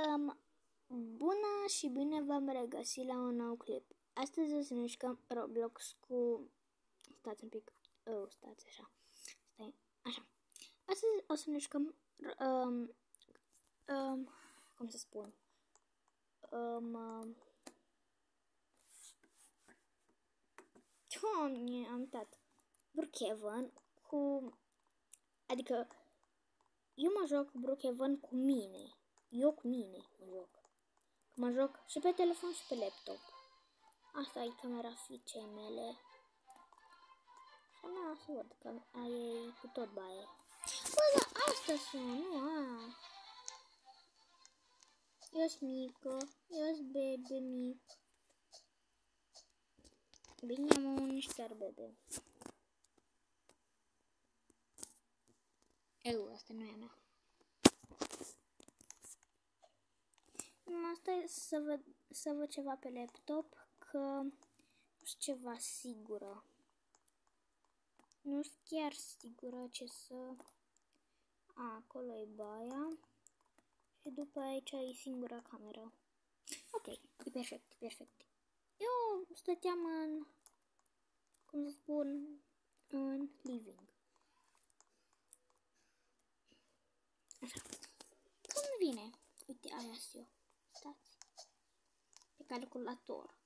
Um, Bună și bine v-am regăsit la un nou clip. Astăzi o să ne jucăm Roblox cu... Stați un pic. Stați așa. Stai. Așa. Astăzi o să ne jucăm... cum să spun? Doamne, am uitat. Brookhaven cu... Adică... Eu mă joc Brookhaven cu mine. Eu cu mine mă joc. Mă joc și pe telefon și pe laptop. Asta e camera fiicei mele. Și mea să văd că e cu tot baie. Bă, dar asta sunt, nu a. Eu-s mică, eu-s bebe mic. Bine, am un chiar bebe. Asta nu e a mea. Asta e să văd ceva pe laptop, că nu sunt ceva sigură. Nu sunt chiar sigură ce să... acolo e baia. Și după aici e singura cameră. Ok, e perfect, e perfect. Eu stăteam în... cum să spun... în living. Așa. Când vine? Uite, aia sunt eu. Stați. Pe calculator.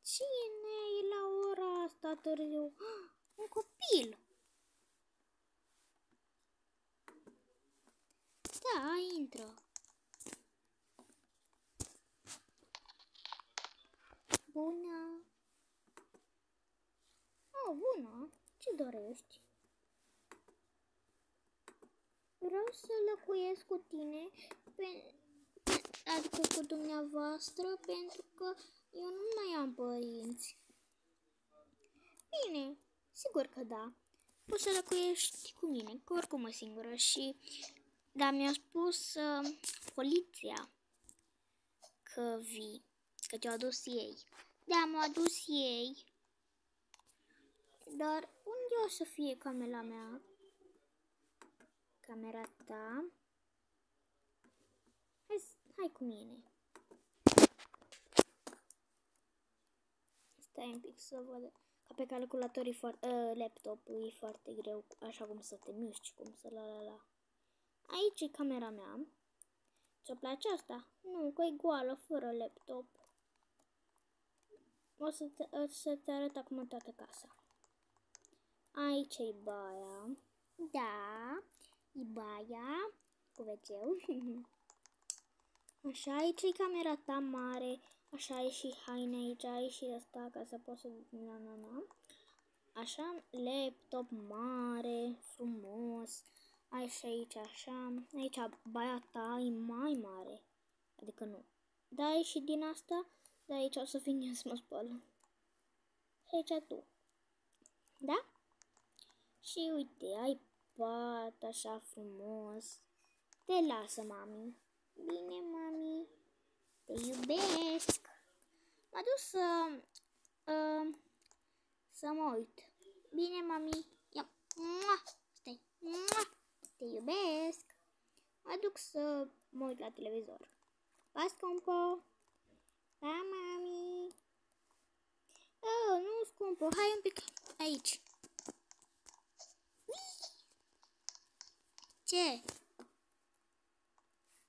Cine e la ora asta târziu? Un copil! Da, intră. Bună! Oh, bună! Ce dorești? Vreau să locuiesc cu tine, adică cu dumneavoastră, pentru că eu nu mai am părinți. Bine, sigur că da. Poți să locuiești cu mine, că oricum mă singură și... Dar mi-a spus poliția că vii, că te-au adus ei. Da, m-au adus ei. Dar unde o să fie camera mea? Camera ta? Hai cu mine. Stai un pic să văd. Ca pe calculator laptop-ul e foarte greu, așa cum să te miști, cum să la. Aici e camera mea. Ți-o place asta? Nu, că e goală, fără laptop. O să te arăt acum toată casa. Aici e baia. Da, e baia cu wc. Așa, aici e camera ta mare. Așa e și haine aici, ai și asta ca să poți să... Așa, laptop mare, frumos. Ai și aici așa. Aici baia ta e mai mare. Adică nu. Da, ai și din asta. Dar aici o să vin să mă spăl. Și aici tu. Da? Și uite, ai pat așa frumos. Te lasă, mami. Bine, mami. Te iubesc. M-a dus să mă uit. Bine, mami. Ia. Stai. Te iubesc. Mă duc să mă uit la televizor. Pa, scumpo. Pa, mami. Oh, nu, scumpo. Hai un pic aici. Ce?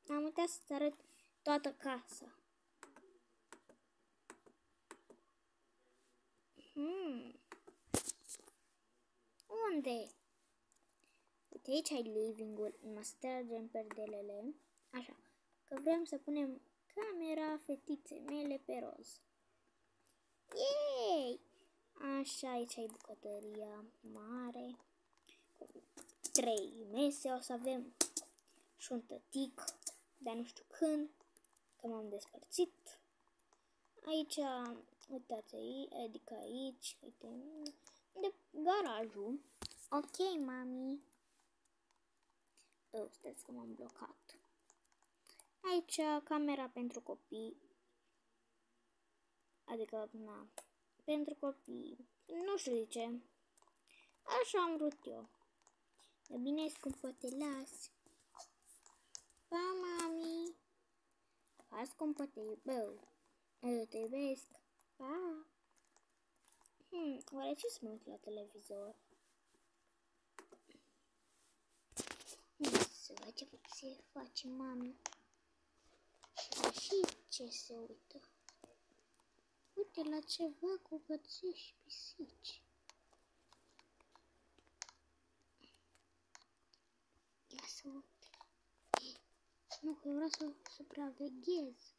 Am uitat să-ți arăt toată casa. Unde? Uite, aici ai living-ul. Mă stragem perdelele. Așa. Că vrem să punem camera fetiței mele pe roz. Yay! Așa, aici ai bucătăria mare. 3 mese o să avem. Și un tătic. Dar nu știu când. Că m-am despărțit. Aici, uitați aici, adică aici, uite, de garajul. Ok, mami. Stați că m-am blocat. Aici, camera pentru copii. Adică, na, pentru copii. Nu știu de ce. Așa am vrut eu. E bine, scumpă, te las. Pa, mami. Pa, scumpă, te iubesc. Eu te iubesc. Pa. Oare ce să mă uit la televizor? Să văd ce se face mami. Și ce se uită. Uite la ceva cu băței și pisici. Ia să uit. Nu, că vreau să supraveghez.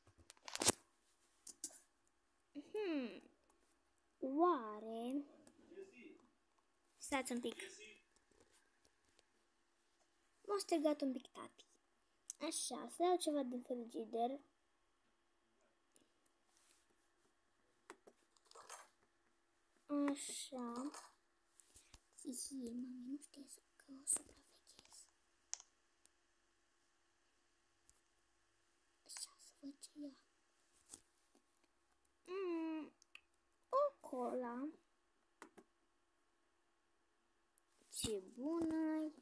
Oare? Stați un pic. M-a strigat un pic tati. Așa, să iau ceva din frigider. Așa. Hihi, mami, nu știe că o supraveghez. Așa, să văd ce ia. O cola. Ce bună-i.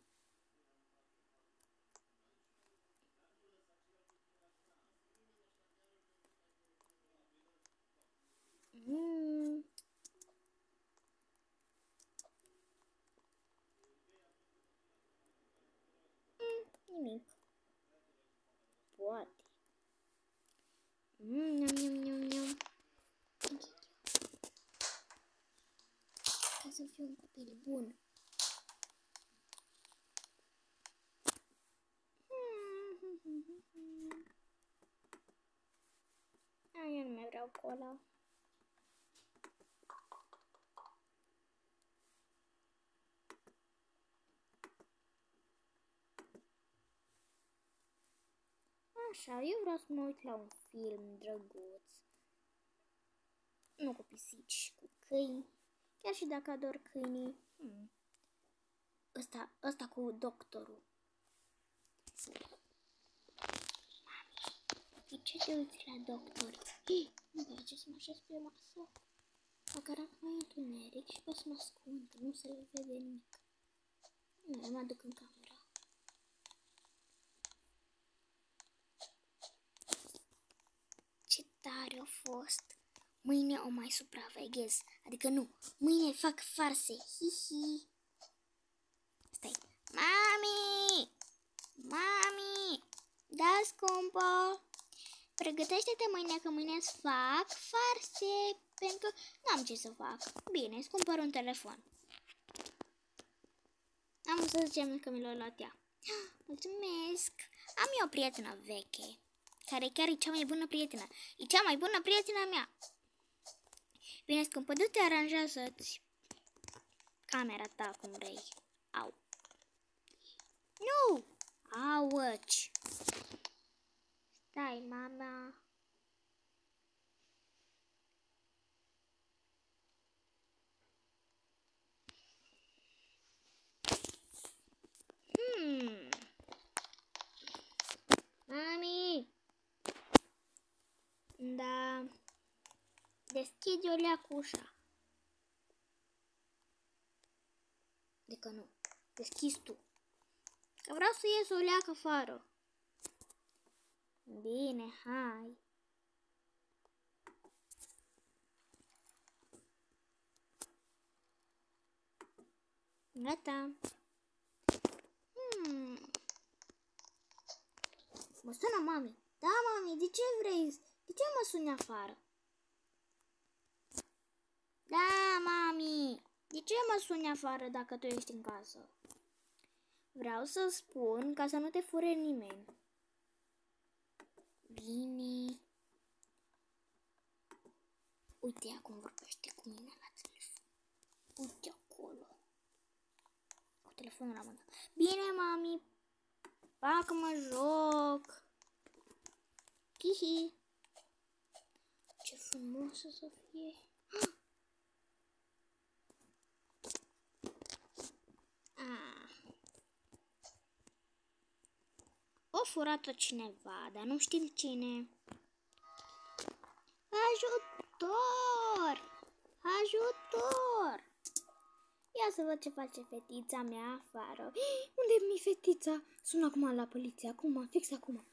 Nimic. Poate. Niam. Ca să fiu un copil bun. Eu nu mai vreau cola. Așa, eu vreau să mă uit la un film drăguț. Nu cu pisici, cu câini. Chiar și dacă ador câinii. Ăsta cu doctorul. De ce te uiți la doctor? Nu place să mă așez pe masă. Dacă arată mai întuneric și pot să mă ascund, că nu se vede nimic. Nu, mă duc în camera. Ce tare a fost! Mâine o mai supraveghez. Adică nu, mâine fac farse. Hihi. Stai. Mami! Mami! Da, scumpă! Pregătește-te mâine, că mâine îți fac farse. Pentru că n-am ce să fac. Bine, îți cumpăr un telefon. Am să zicem că mi l-a luat ea. Mulțumesc! Am eu o prietenă veche, care chiar e cea mai bună prietenă. E cea mai bună prietenă mea. Bine, scumpă, du-te, aranjează-ți camera ta cum vrei. Au. Nu! Auăci! Stai, mama. Mami! Da. Deschide o leacă ușa. Adică nu. Deschizi tu. Că vreau să ies o leacă afară. Bine, hai. Gata. Mă sună mami. Da, mami, de ce vrei? De ce mă suni afară? Da, mami. De ce mă suni afară dacă tu ești în casă? Vreau să spun ca să nu te fure nimeni. Bine. Uite acum vorbește cu mine la telefon. Uite acolo. Cu telefonul la mână. Bine, mami. Pa că mă joc. Hihi. Ce frumos o să fie. O furat-o cineva, dar nu știm cine. Ajutor! Ajutor! Ia să văd ce face fetița mea afară. Unde-mi fetița? Sun acum la poliție, acum, fix acum.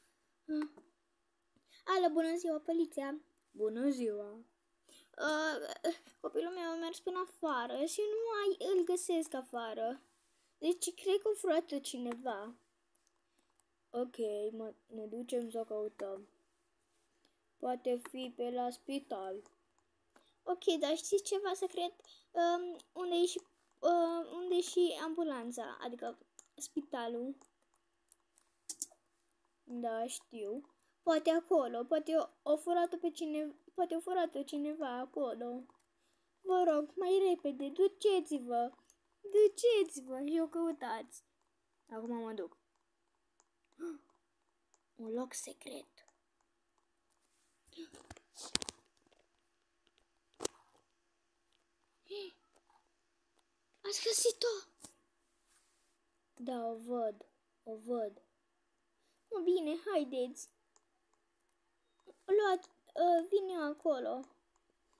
Alo, bună ziua, poliția. Bună ziua. Copilul meu a mers până afară și nu mai îl găsesc afară. Deci cred că a furat cineva. Ok, ne ducem să căutăm. Poate fi pe la spital. Ok, dar știți ceva secret? Unde e și ambulanța, adică spitalul? Da, știu. Poate acolo, poate o furat-o cineva acolo. Vă rog, mai repede, duceți-vă și o căutați. Acum mă duc. Un loc secret. Ați găsit-o? Da, o văd. Bine, haideți. Vin eu acolo.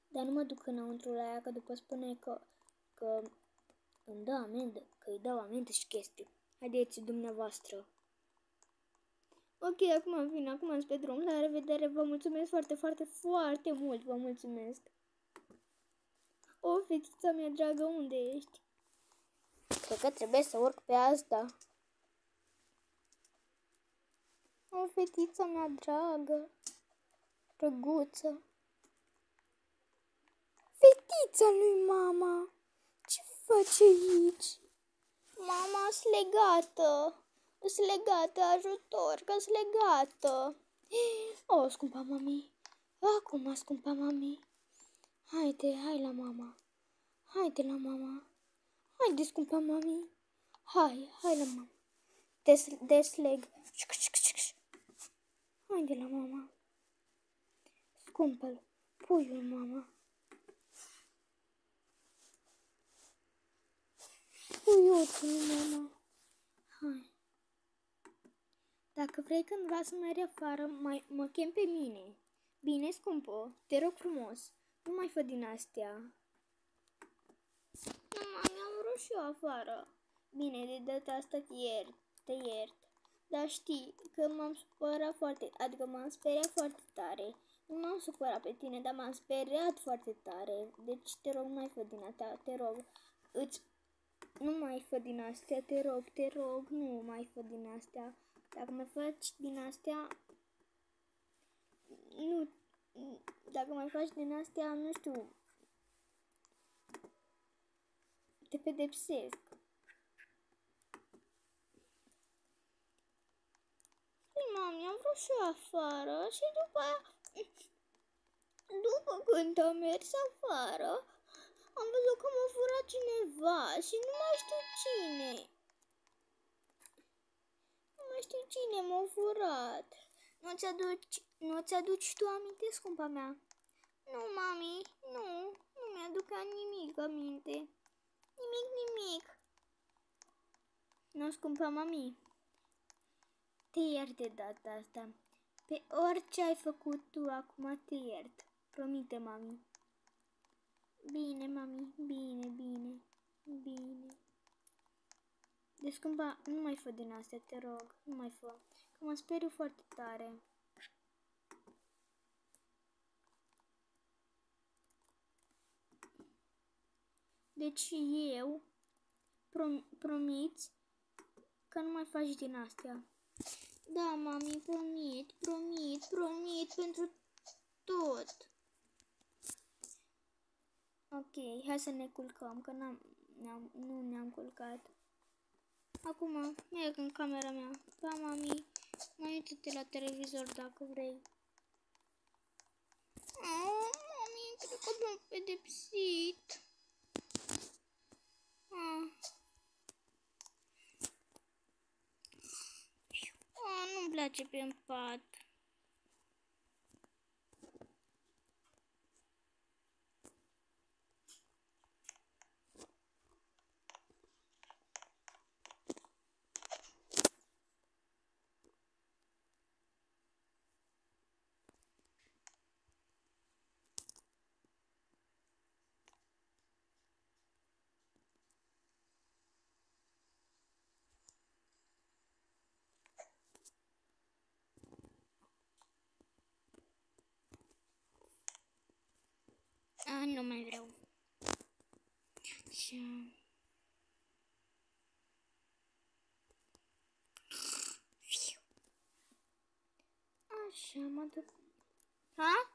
Dar nu mă duc înăuntru la ea, că după spune că îmi dă amendă, că îi dau amendă și chestii. Haideți dumneavoastră. Ok, acum vin, acum sunt pe drum. La revedere, vă mulțumesc foarte mult, vă mulțumesc. O, fetița mea dragă, unde ești? Cred că trebuie să urc pe asta. O, fetița mea dragă, drăguță. Fetița lui mama, ce face aici? Mama, sunt legată, ajutor, că sunt legată. O, scumpa mami, acum, scumpa mami. Hai la mama, haide la mama, haide, scumpa mami, hai la mama. Desleg, haide la mama, scumpă-l, puiul mama. Puiuțul, mama. Hai. Dacă vrei cândva să mergi afară, mă chem pe mine. Bine, scumpă, te rog frumos, nu mai fă din astea. Mama, mi-am vrut și eu afară. Bine, de data asta te iert. Dar știi că m-am speriat foarte tare. Nu m-am supărat pe tine, dar m-am speriat foarte tare. Deci te rog, nu mai fă din astea, te rog. Nu mai fă din astea, te rog, nu mai fă din astea. Dacă mai faci din astea, nu știu, te pedepsesc. Mami, am vrut și eu afară și după când am mers afară, am văzut că m-a furat cineva și nu mai știu cine. M-a furat. Nu ți-aduci tu aminte, scumpa mea? Nu, mami, nu mi-aduc nimic aminte. Nimic. Nu, scumpa mami. Te iert de data asta. Pe orice ai făcut tu acum te iert. Promite, mami. Bine, mami, bine. Deci, scumpa, nu mai fă din astea, te rog, nu mai fă, că mă speriu foarte tare. Deci eu promiți că nu mai faci din astea. Da, mami, promit pentru tot. Ok, hai să ne culcăm, că nu ne-am culcat. Acum, merg în camera mea. Pa, mami, mai uită-te la televizor dacă vrei. Mami, cred că m-am pedepsit. Nu-mi place pe pat. nu mai vreau. Așa. Așa, mă duc. Ha?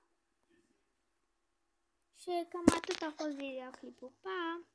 Și cam atât a fost videoclipul. Pa!